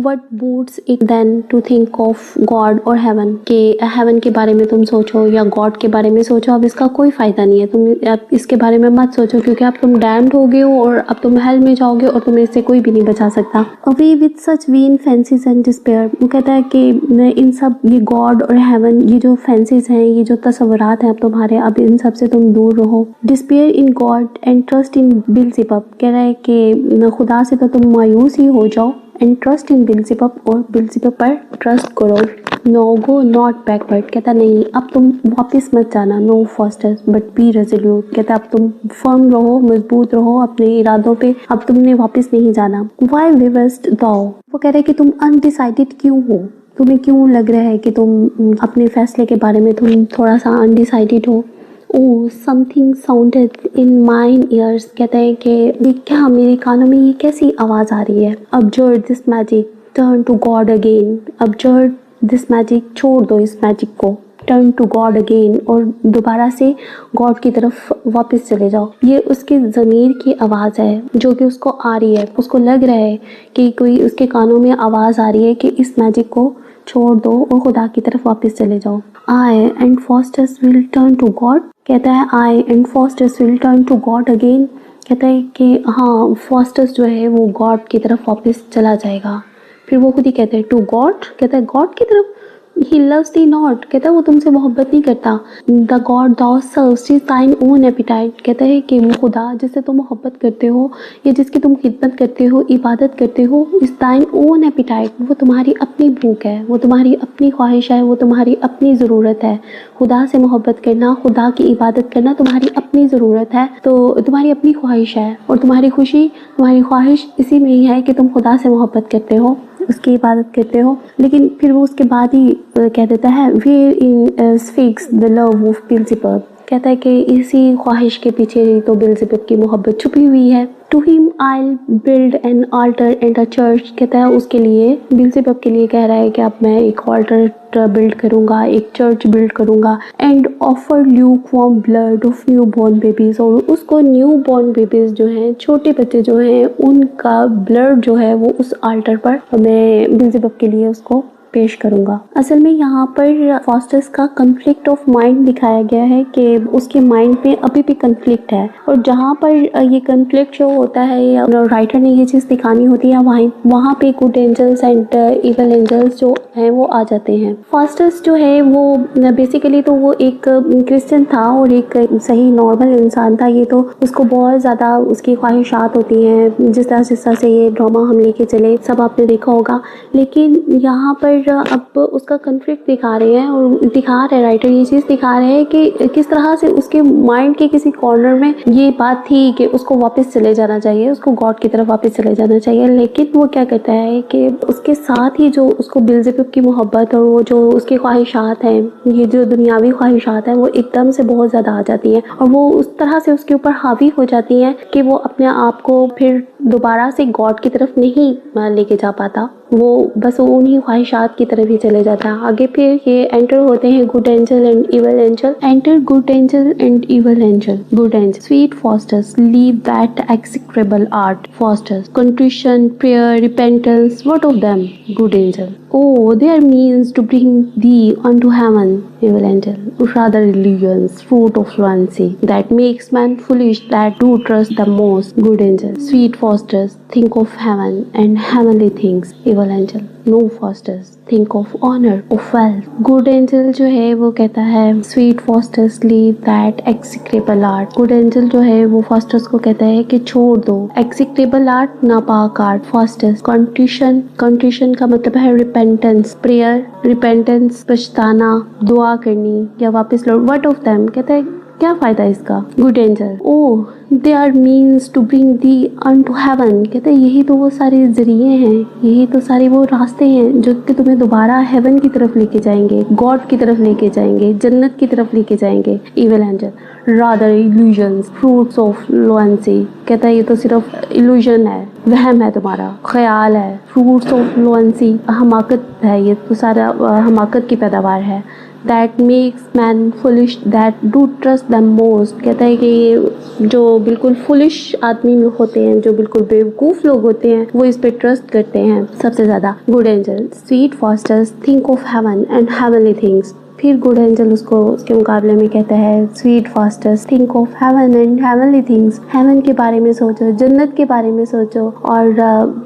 What boots it then to think of God or heaven? कि heaven के बारे में तुम सोचो या God के बारे में सोचो, अब इसका कोई फ़ायदा नहीं है। तुम अब इसके बारे में मत सोचो क्योंकि अब तुम डैम्ड हो गए हो और अब तुम हेल में जाओगे और तुम्हें इससे कोई भी नहीं बचा सकता। Away with such vain fancies and despair। वो कहता है कि इन सब ये God और heaven, ये जो फैंसीज हैं, ये जो तस्वुरात हैं अब तुम्हारे, अब इन सब से तुम दूर रहो। Despair in God and trust in Beelzebub। कह रहा है कि खुदा से तो तुम मायूस ही हो जाओ एंड ट्रस्ट इन Beelzebub और Beelzebub पर ट्रस्ट करो। No go not backward. कहता नहीं अब तुम वापस मत जाना। No Faustus but be resolute. कहता अब तुम फर्म रहो, मजबूत रहो अपने इरादों पे, अब तुमने वापस नहीं जाना। वाई वेवेस्ट दाओ। वो कह रहे कि तुम अनडिसाइडेड क्यों हो, तुम्हें क्यों लग रहा है कि तुम अपने फैसले के बारे में तुम थोड़ा सा अनडिसाइडेड हो। Oh something sounded in mine ears. कहते हैं कि ये क्या मेरे कानों में ये कैसी आवाज़ आ रही है। Observe this magic turn to God again. Observe this magic, छोड़ दो इस मैजिक को। टर्न टू गॉड अगेन, और दोबारा से गॉड की तरफ वापस चले जाओ। ये उसके ज़मीर की आवाज़ है जो कि उसको आ रही है। उसको लग रहा है कि कोई उसके कानों में आवाज़ आ रही है कि इस मैजिक को छोड़ दो और खुदा की तरफ वापस चले जाओ। Ay and Faustus will turn to God. कहता है ay and Faustus will turn to God again. कहता है कि हाँ फास्टस जो है वो गॉड की तरफ वापस चला जाएगा। फिर वो खुद ही कहते हैं टू गॉड। कहता है गॉड की तरफ। He loves thee not. कहता है वो तुमसे मोहब्बत नहीं करता। The God thou serves is thine own appetite. कहता है कि वो खुदा जिससे तुम मोहब्बत करते हो या जिसकी तुम खिदमत करते हो, इबादत करते हो, इज ताइन ओन एपिटाइट। वो तुम्हारी अपनी भूख है, वो तुम्हारी अपनी ख्वाहिश है, वो तुम्हारी अपनी ज़रूरत है। खुदा से मोहब्बत करना, खुदा की इबादत करना तुम्हारी अपनी ज़रूरत है, तो तुम्हारी अपनी ख्वाहिश है और तुम्हारी खुशी, तुम्हारी ख्वाहिश इसी में ही है कि तुम खुदा से मोहब्बत करते हो, उसकी इबादत करते हो। लेकिन फिर वो उसके बाद ही कह देता है wherein fix the love of Beelzebub। कहता है कि इसी ख्वाहिश के पीछे ही तो Beelzebub की मोहब्बत छुपी हुई है। To him I'll build an altar and a church। कहता है उसके लिए, Beelzebub के लिए कह रहा है कि अब मैं एक ऑल्टर बिल्ड करूँगा, एक चर्च बिल्ड करूँगा। And offer lukewarm blood of new born babies. और उसको न्यू बॉर्न बेबीज़ जो हैं, छोटे बच्चे जो हैं, उनका ब्लड जो है वो उस आल्टर पर मैं Beelzebub के लिए उसको पेश करूँगा। असल में यहाँ पर फास्टस का कन्फ्लिक्ट ऑफ माइंड दिखाया गया है कि उसके माइंड में अभी भी कन्फ्लिक्ट है, और जहाँ पर ये कन्फ्लिक्ट जो होता है राइटर ने ये चीज़ दिखानी होती है वहाँ पे good angels and evil angels जो हैं वो आ जाते हैं। फास्टस जो है वो बेसिकली तो वो एक क्रिश्चियन था और एक सही नॉर्मल इंसान था। ये तो उसको बहुत ज़्यादा उसकी ख्वाहिशात होती हैं, जिस तरह से ये ड्रामा हम लेके चले सब आपने देखा होगा। लेकिन यहाँ पर फिर अब उसका कन्फ्लिक्ट दिखा रहे हैं और दिखा रहे राइटर ये चीज़ दिखा रहे हैं कि किस तरह से उसके माइंड के किसी कॉर्नर में ये बात थी कि उसको वापस चले जाना चाहिए, उसको गॉड की तरफ वापस चले जाना चाहिए। लेकिन वो क्या करता है कि उसके साथ ही जो उसको बेल्ज़ेबूब की मोहब्बत और वो जो उसकी ख्वाहिशात हैं, ये जो दुनियावी ख्वाहिशात हैं, वो एकदम से बहुत ज़्यादा आ जाती हैं और वो उस तरह से उसके ऊपर हावी हो जाती हैं कि वो अपने आप को फिर दोबारा से गॉड की तरफ नहीं लेके जा पाता, वो बस उन्हीं ख्वाहिशात की तरफ ही चले जाता है। आगे फिर ये एंटर होते हैं good angel and evil angel. Enter good angel and evil angel. Good angel, sweet fosters, leave that execrable art, fosters contrition, prayer, repentance. What of them? Good angel. Oh, they are means to bring thee unto heaven. Evil angel, rather illusions, fruit of fluency that makes man foolish that do trust the most. Good angel, sweet fosters, think of heaven and heavenly things. Evil angel, no fosters, think of honor, of wealth. Good angel जो है वो कहता है sweet fosters leave that execrable art. Good angel जो है वो fosters को कहता है कि छोड़ दो execrable art, नापाक art. Fosters contrition, contrition का मतलब है repentance, prayer, repentance पछताना, दुआ करनी या वापस लौट. What of them कहता है क्या फायदा इसका. Good angel, oh they are means to bring thee unto heaven, कहते हैं यही तो वो सारे जरिए हैं, यही तो सारे वो रास्ते हैं जो कि तुम्हें दोबारा हेवन की तरफ लेके जाएंगे, गॉड की तरफ लेके जाएंगे, जन्नत की तरफ लेके जाएंगे. Evil angel, rather illusions, fruits of lunacy, कहता है ये तो सिर्फ इल्यूजन है, वहम है, तुम्हारा ख्याल है. फ्रूट्स ऑफ लोएंसी, हमाकत है, ये तो सारा हमाकत की पैदावार है. That makes man foolish that do trust them most, कहता है कि ये जो बिल्कुल फुलिश आदमी होते हैं, जो बिल्कुल बेवकूफ़ लोग होते हैं, वो इस पे ट्रस्ट करते हैं सबसे ज़्यादा. Good angel, sweet Faustus, think of heaven and heavenly things. फिर गुड एंजल उसको उसके मुकाबले में कहता है sweet Faustus, think of heaven and heavenly things. Heaven के बारे में सोचो, जन्नत के बारे में सोचो और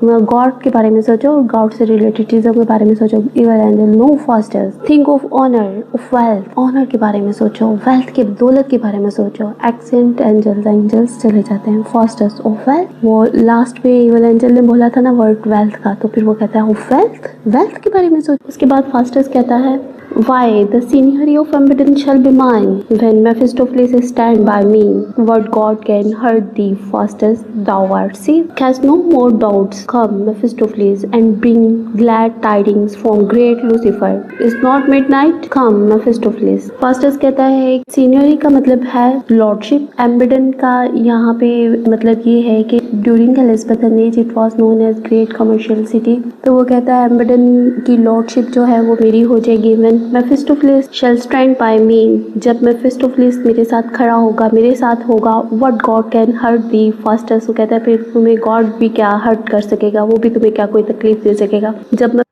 गॉड के बारे में सोचो और गॉड से रिलेटेड चीज़ों के बारे में सोचो. Evil angel, no Faustus, think of honour, of wealth, honour के बारे में सोचो, वेल्थ के, दौलत के बारे में सोचो. एक्सेंट एंजल्स, एंजल्स चले जाते हैं. फॉस्टर्स ऑफ वेल्थ, वो लास्ट में इविल एंजल ने बोला था ना वर्ड वेल्थ का, तो फिर वो कहता है ऑफ वेल्थ, वेल्थ के बारे में सोचो. उसके बाद फॉस्टर्स कहता है why the seigneury of Abaddon shall be mine when Mephistopheles stand by me. What God can hurt thee fastest thou art safe. Cast no more doubts. Come Mephistopheles and bring glad tidings from great Lucifer. Is not midnight? Come Mephistopheles. Fastest कहता है seigneury का मतलब है lordship. Abaddon का यहाँ पे मतलब ये है कि during Elizabethan age it was known as great commercial city. तो वो कहता है Abaddon की lordship जो है वो मेरी हो जाएगी when Mephistopheles shall stand by me. जब Mephistopheles मेरे साथ खड़ा होगा, मेरे साथ होगा. What God can hurt thee fastest, वो कहता है फिर तुम्हें गॉड भी क्या हर्ट कर सकेगा, वो भी तुम्हें क्या कोई तकलीफ दे सकेगा. जब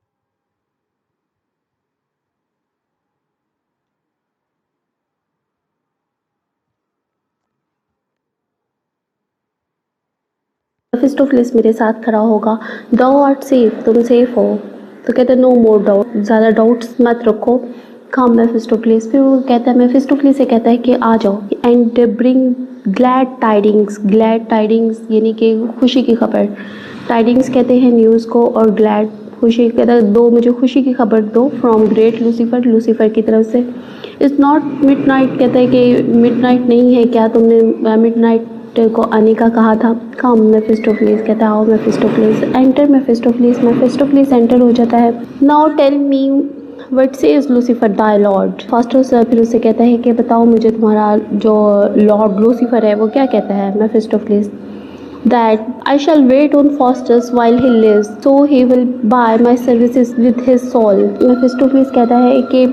Mephistopheles मेरे साथ खड़ा होगा, thou art safe, तुम सेफ हो. तो कहते हैं नो मोर डाउट, ज़्यादा डाउट्स मत रखो. कम मेफिस्टोफेलिस, फिर वो कहता है मेफिस्टोफेलिस से कहता है कि आ जाओ and bring glad tidings. Glad tidings यानी कि खुशी की खबर. टाइडिंग्स कहते हैं न्यूज़ को और ग्लैड खुशी, कहता है दो मुझे खुशी की खबर दो फ्रॉम ग्रेट लूसीफर, लूसीफर की तरफ से. इट्स नॉट मिडनाइट, कहता है कि मिडनाइट नहीं है क्या, तुमने मिडनाइट को आने का कहा था. कम मेफिस्टोफेलिस, कहता है आओ मेफिस्टोफेलिस. एंटर मेफिस्टोफेलिस, मेफिस्टोफेलिस एंटर हो जाता है. Now tell me what says Lucifer thy lord. Faustus फिर उससे कहता है कि बताओ मुझे तुम्हारा जो लॉर्ड लूसीफर है वो क्या कहता है. मेफिस्टोफेलिस, that I shall wait on Faustus while he lives, so he will buy my services with his soul. मेफिस्टोफेलिस कहता है कि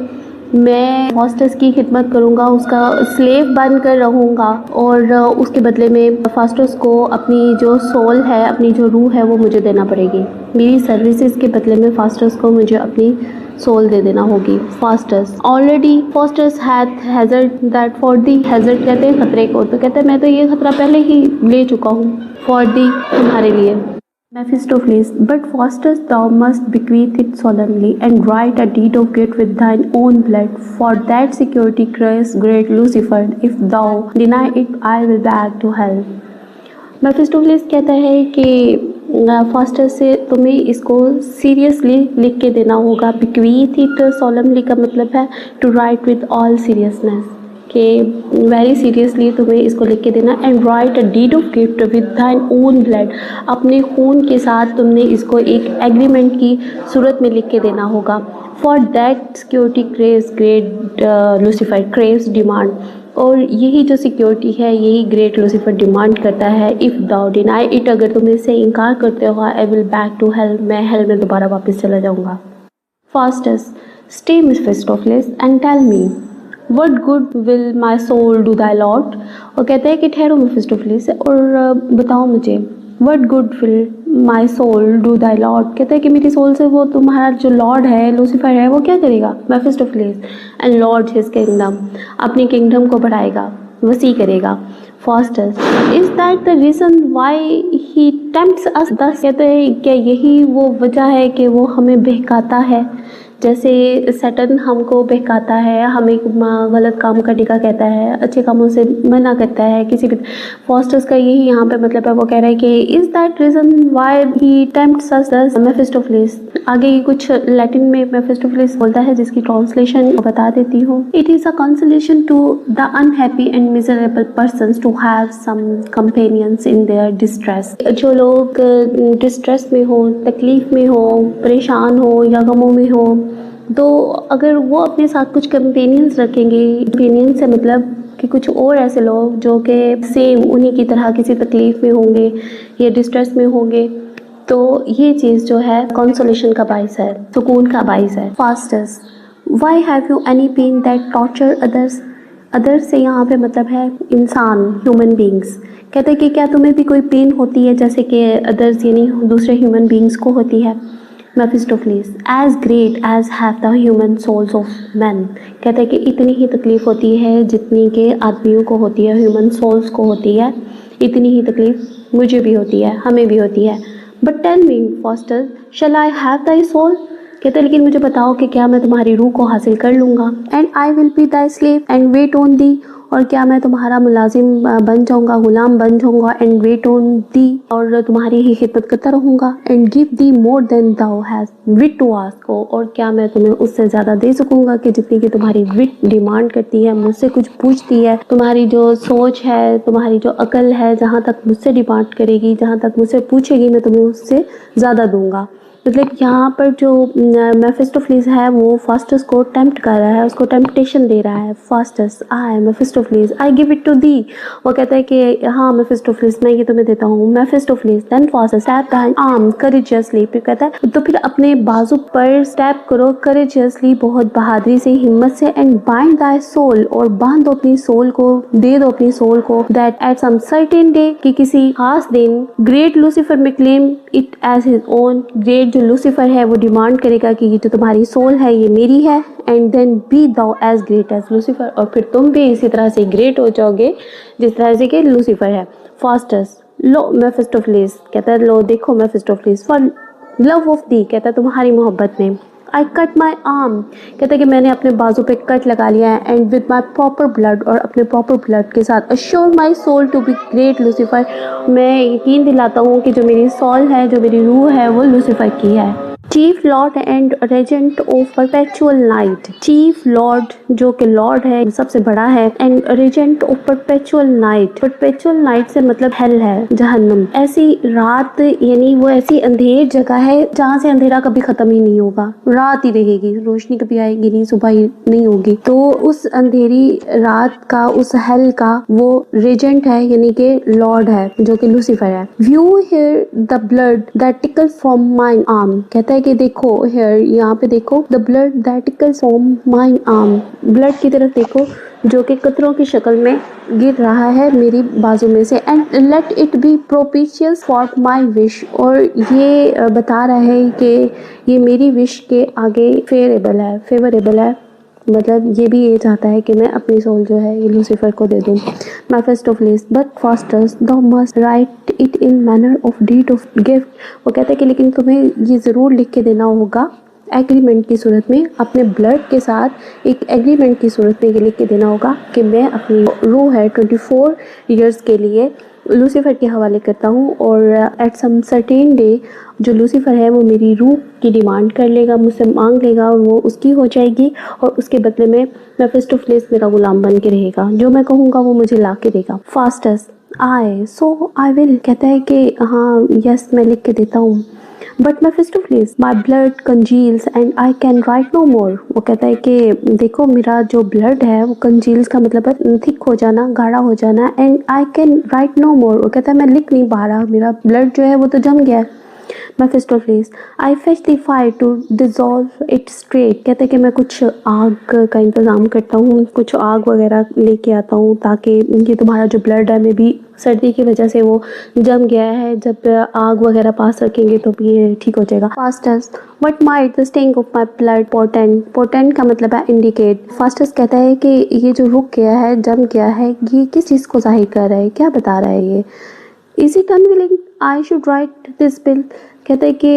मैं फॉस्टस की खिदमत करूँगा, उसका स्लेव बन कर रहूँगा और उसके बदले में फास्टस को अपनी जो सोल है, अपनी जो रूह है वो मुझे देना पड़ेगी. मेरी सर्विसेज के बदले में फास्टस को मुझे अपनी सोल दे देना होगी. Faustus already Faustus hazard that for the, hazard कहते हैं खतरे को, तो कहते हैं मैं तो ये खतरा पहले ही ले चुका हूँ फॉर दी, तुम्हारे लिए. Mephistopheles, but Faustus thou must bequeath it solemnly, and write a deed of gift with thine own blood. For that security cries great Lucifer, if thou deny it, I will beg to hell. Mephistopheles कहता है कि faster से तुम्हें इसको seriously लिख के देना होगा। बिक्वीथ इट सोलमली का मतलब है to write with all seriousness, कि वेरी सीरियसली तुम्हें इसको लिख के देना। And write a deed of gift with thine own blood, अपने खून के साथ तुमने इसको एक एग्रीमेंट की सूरत में लिख के देना होगा। For that security craves great Lucifer craves demand, और यही जो सिक्योरिटी है यही ग्रेट लूसीफर डिमांड करता है। इफ़ दाउ डिनाई इट, अगर तुम इससे इनकार करते हो, I will back to hell, मैं हेल में दोबारा वापस चला जाऊँगा। Faustus stay Mephistophilis and tell me what good will my soul do thy lord, और कहते हैं कि ठहरो मेफिस्टोफेलेस और बताओ मुझे what good will my soul do thy lord, कहते हैं कि मेरी सोल से वो तुम्हारा जो लॉर्ड है लूसीफर है वो क्या करेगा। Mephistophilis enlarge his kingdom, अपनी किंगडम को बढ़ाएगा, वसी करेगा। Faustus is that the reason why he tempts us thus, कहते हैं क्या यही वो वजह है कि वो हमें बहकाता है, जैसे सैटर्न हमको बहकाता है, हमें गलत काम करने का कहता है, अच्छे कामों से मना करता है किसी भी। फास्टस का यही यहाँ पे मतलब है, वो कह रहा है कि is that reason why he tempts us Mephistophilis. आगे कुछ लैटिन में मेफिस्टोफेलेस बोलता है जिसकी ट्रांसलेशन बता देती हूँ। It is a consolation to the unhappy and miserable persons to have some companions in their distress, जो लोग डिस्ट्रेस में हो, तकलीफ़ में हो, परेशान हो या गमों में हो, तो अगर वो अपने साथ कुछ कंपेनियंस रखेंगे, कंपेनियन से मतलब कि कुछ और ऐसे लोग जो कि सेम उन्हीं की तरह किसी तकलीफ़ में होंगे या डिस्ट्रेस में होंगे, तो ये चीज़ जो है कंसोलेशन का बाइस है, सुकून का बाइस है। Faustus why have you any pain that torture others, others से यहाँ पे मतलब है इंसान, ह्यूमन बींग्स। कहते हैं कि क्या तुम्हें भी कोई पेन होती है जैसे कि अदर्स यानी दूसरे ह्यूमन बींग्स को होती है। Mephistophilis as great as have the human souls of man, कहते हैं कि इतनी ही तकलीफ़ होती है जितनी के आदमियों को होती है, ह्यूमन सोल्स को होती है, इतनी ही तकलीफ़ मुझे भी होती है, हमें भी होती है। But tell me Faustus shall I have thy soul, कहते हैं लेकिन मुझे बताओ कि क्या मैं तुम्हारी रूह को हासिल कर लूँगा। And I will be thy slave and wait on thee, और क्या मैं तुम्हारा मुलाजिम बन जाऊँगा, गुलाम बन जाऊँगा। एंड वेट ऑन दी, और तुम्हारी ही खिदमत करता रहूँगा। And give thee more than thou hast wit to ask, और क्या मैं तुम्हें उससे ज़्यादा दे सकूँगा कि जितनी कि तुम्हारी विट डिमांड करती है, मुझसे कुछ पूछती है। तुम्हारी जो सोच है, तुम्हारी जो अकल है, जहाँ तक मुझसे डिमांड करेगी, जहाँ तक मुझसे पूछेगी, मैं तुम्हें उससे ज़्यादा दूँगा। मतलब यहाँ पर जो मेफिस्टोफेलेस है वो फास्टस को टेम्प्ट कर रहा है, उसको टेम्पटेशन दे रहा है। Faustus I Mephistophilis I give it to thee, वो कहता है कि हाँ मेफिस्टोफेलेस मैं ये तुम्हें देता हूँ। Mephistophilis then Faustus tap the arm courageously, फिर कहता है तो फिर अपने बाजू पर स्टैप करो करेजियसली, बहुत बहादुरी से, हिम्मत से। एंड बाइंड दाई सोल, और बांध दो अपनी सोल को, दे दो अपनी सोल को। That at some certain day, कि किसी खास दिन, great Lucifer may claim it as his own, great जो लूसीफर है वो डिमांड करेगा कि ये जो तुम्हारी सोल है ये मेरी है। And then be thou as great as Lucifer, और फिर तुम भी इसी तरह से ग्रेट हो जाओगे जिस तरह से कि लूसीफर है। फास्टस लो मेफिस्टोफेलेस, कहता है लो देखो मेफिस्टोफेलेस, फॉर लव ऑफ दी, कहता है तुम्हारी मोहब्बत में। आई कट माई आर्म, कहते हैं कि मैंने अपने बाजू पे कट लगा लिया है। And with my proper blood, और अपने प्रॉपर ब्लड के साथ। Assure my soul to be great Lucifer, मैं यकीन दिलाता हूँ कि जो मेरी सोल है, जो मेरी रूह है, वो लूसीफर की है। Chief lord and regent of perpetual night, chief lord जो कि लॉर्ड है सबसे बड़ा है, and regent of perpetual night, perpetual night से मतलब हेल है, जहन्नुम। ऐसी रात यानी वो ऐसी अंधेर जगह है जहाँ से अंधेरा कभी खत्म ही नहीं होगा, रात ही रहेगी, रोशनी कभी आएगी नहीं, सुबह ही नहीं होगी। तो उस अंधेरी रात का, उस हेल का वो रेजेंट है यानी कि लॉर्ड है जो कि लूसीफर है। View here the blood that tickles from mine arm, कहता है कि देखो हियर, यहाँ पे देखो, the blood that tickles from mine arm, blood की तरफ देखो जो कि कतरों की शक्ल में गिर रहा है मेरी बाजू में से। And let it be propitious for my wish, और ये बता रहा है कि ये मेरी विश के आगे फेवरेबल है, मतलब ये भी ये चाहता है कि मैं अपनी सोल जो है ये लूसीफर को दे दूँ। Mephistopheles but Faustus thou must write it in manner of deed of gift, वो कहता है कि लेकिन तुम्हें ये ज़रूर लिख के देना होगा एग्रीमेंट की सूरत में, अपने ब्लड के साथ एक एग्रीमेंट की सूरत में ये लिख के देना होगा कि मैं अपनी रूह है 24 ईयर्स के लिए लूसीफर के हवाले करता हूँ और एट सम सर्टेन डे जो लूसीफर है वो मेरी रूह की डिमांड कर लेगा, मुझसे मांग लेगा और वो उसकी हो जाएगी और उसके बदले में मेफिस्टोफेलिस मेरा गुलाम बन के रहेगा, जो मैं कहूँगा वो मुझे ला के देगा। फास्टस आई विल कहता है कि हाँ यस मैं लिख के देता हूँ। But Mephistophilis my blood congeals and I can write no more. वो कहता है कि देखो मेरा जो ब्लड है वो कंजील्स का मतलब है थिक हो जाना, गाढ़ा हो जाना, and I can write no more. वो कहता है मैं लिख नहीं पा रहा, मेरा ब्लड जो है वो तो जम गया है। Mephistophilis I fetch the fire to dissolve it straight. कहते हैं कि मैं कुछ आग का इंतज़ाम करता हूँ, कुछ आग वगैरह लेके आता हूँ ताकि ये तुम्हारा जो ब्लड है में भी सर्दी की वजह से वो जम गया है, जब आग वगैरह पास रखेंगे तो ये ठीक हो जाएगा। Faustus what might the staying of my blood portend. Portend का मतलब है इंडिकेट। फास्टस कहता है कि ये जो रुक गया है, जम गया है, ये किस चीज़ को जाहिर कर रहा है, क्या बता रहा है ये। Is it unwilling I should write this bill. कहते हैं कि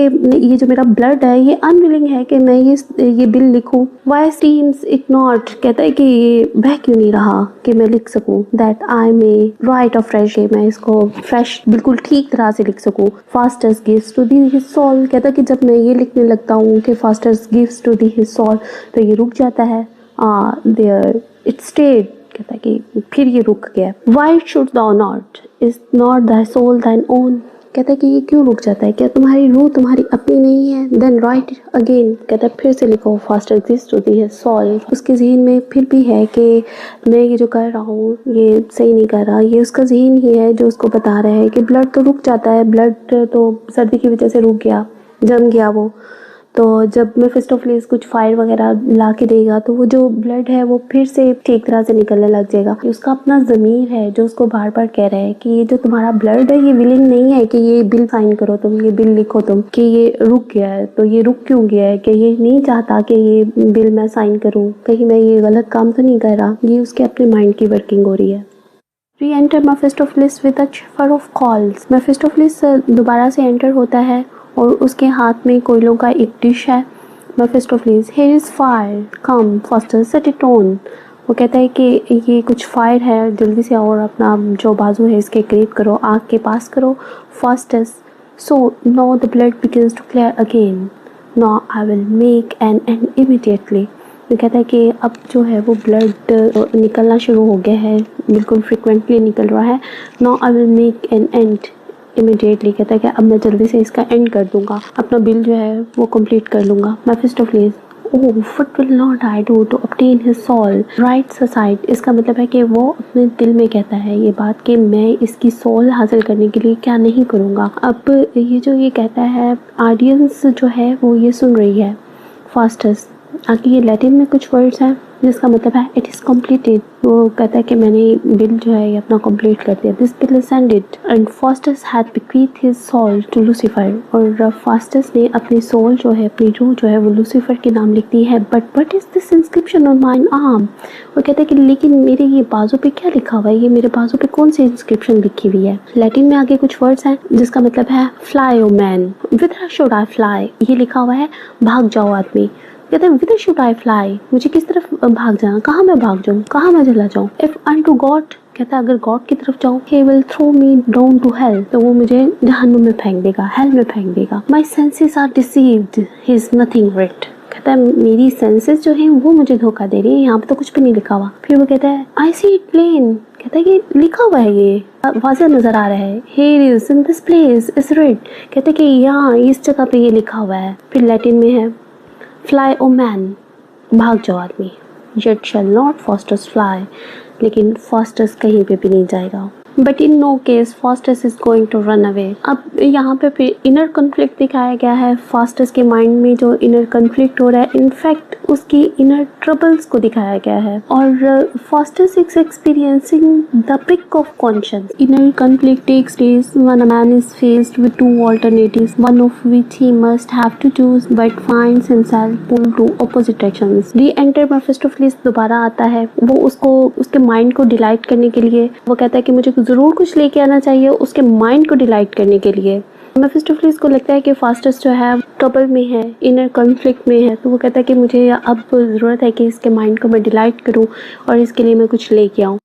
ये जो मेरा ब्लड है ये अनविलिंग है कि मैं ये बिल लिखूं। Why streams it not. कहता है कि ये बह क्यों नहीं रहा कि मैं लिख सकूं। That I may write afresh, मैं इसको फ्रेश बिल्कुल ठीक तरह से लिख सकूं। Faustus gives to thee his soul. कहता है कि जब मैं ये लिखने लगता हूँ कि Faustus gives to thee his soul तो ये रुक जाता है। There it stayed. कहता है कि फिर ये रुक गया। Why should thou not is not the soul thine own. कहता है कि ये क्यों रुक जाता है, क्या तुम्हारी रूह तुम्हारी अपनी नहीं है। Then write again. कहता है फिर से लिखो। फास्ट एग्जिस्ट होती है सॉल। उसके जहन में फिर भी है कि मैं ये जो कर रहा हूँ ये सही नहीं कर रहा। ये उसका जहन ही है जो उसको बता रहा है कि ब्लड तो रुक जाता है, ब्लड तो सर्दी की वजह से रुक गया, जम गया वो। तो जब मेफिस्टोफेलिस कुछ फायर वगैरह ला के देगा तो वो जो ब्लड है वो फिर से ठीक तरह से निकलने लग जाएगा। उसका अपना ज़मीर है जो उसको बार बार कह रहा है कि ये जो तुम्हारा ब्लड है ये विलिंग नहीं है कि ये बिल साइन करो, तुम ये बिल लिखो तुम कि ये रुक गया है। तो ये रुक क्यों गया है, कि ये नहीं चाहता कि ये बिल मैं साइन करूँ, कहीं मैं ये गलत काम तो नहीं कर रहा। ये उसके अपने माइंड की वर्किंग हो रही है। Re-enter Mephistophilis with a shiver of coals. Mephistophilis दोबारा से एंटर होता है और उसके हाथ में कोयलों का एक डिश है। Mephistophilis here is fire come Faustus set it on. वो कहता है कि ये कुछ फायर है, जल्दी से और अपना जो बाजू है इसके करीब करो, आग के पास करो Faustus. So now the blood begins to clear again. Now I will make an end immediately. वो कहता है कि अब जो है वो ब्लड निकलना शुरू हो गया है, बिल्कुल फ्रिक्वेंटली निकल रहा है। Now I will make an end immediately. कहता है कि अब मैं जल्दी से इसका एंड कर दूंगा, अपना बिल जो है वो कंप्लीट कर लूँगा। Mephistophilis oh what will not I do to obtain his soul writes aside. इसका मतलब है कि वो अपने दिल में कहता है ये बात कि मैं इसकी सोल हासिल करने के लिए क्या नहीं करूँगा। अब ये जो ये कहता है ऑडियंस जो है वो ये सुन रही है। फास्टेस्ट आगे ये लैटिन में कुछ वर्ड्स हैं जिसका मतलब है इट इज़ कम्प्लीटेड। वो कहता है कि मैंने बिल जो है ये अपना कंप्लीट कर दिया। This bill is ended and Faustus had bequeathed his soul to Lucifer. और फास्टस ने अपनी सोल जो है, अपनी रूह जो है वो लूसीफर के नाम लिख दी है। But what is this inscription on mine arm. वो कहता है कि लेकिन मेरे ये बाजू पे क्या लिखा हुआ है, ये मेरे बाजू पे कौन सी इंस्क्रिप्शन लिखी हुई है। लैटिन में आगे कुछ वर्ड्स हैं जिसका मतलब है fly O man, whither should I fly. ये लिखा हुआ है भाग जाओ आदमी। कहते हैं विदर शुड आई फ्लाई, मुझे किस तरफ भाग जाना, कहाँ मैं भाग जाऊँ, कहाँ मैं चला जाऊँ। इफ अनटू गॉड, कहता है अगर गॉड की तरफ जाऊँ, he will throw me down to hell, तो वो मुझे जहन्नुम में फेंक देगा, हेल में फेंक देगा। My senses are deceived, he is nothing writ। कहता है मेरी सेंसेस जो हैं वो मुझे धोखा दे रही है, यहाँ पे तो कुछ भी नहीं लिखा हुआ। फिर वो कहता है I see it plain, कहता है कि लिखा हुआ है, ये वाज़ेह नजर आ रहा है। Here is in this place is writ, कहता है कि यहाँ इस जगह पे ये लिखा हुआ है। फिर लैटिन में है फ्लाई ओ मैन, भाग जाओ आदमी। Yet shall not Faustus fly, लेकिन फास्टस कहीं पे भी नहीं जाएगा। But in no case Faustus is going to run away. अब यहाँ पे फिर इनर कन्फ्लिक्ट दिखाया गया है। फास्टस के माइंड में जो इनर कन्फ्लिक्ट हो रहा है, इनफैक्ट उसकी इनर ट्रबल्स को दिखाया गया है। और Faustus is experiencing the peak of conscience. Inner conflict takes place when a man is faced with two alternatives, one of which he must have to choose but finds himself pulled to opposite directions. Re-enter Mephistopheles दोबारा आता है। वो उसको उसके mind को delight करने के लिए वो कहता है कि मुझे ज़रूर कुछ लेके आना चाहिए उसके माइंड को डिलाइट करने के लिए। मेफिस्टोफेलिस को लगता है कि फास्टस जो है ट्रबल में है, इनर कॉन्फ्लिक्ट में है, तो वो कहता है कि मुझे अब ज़रूरत है कि इसके माइंड को मैं डिलाइट करूं और इसके लिए मैं कुछ लेके आऊं।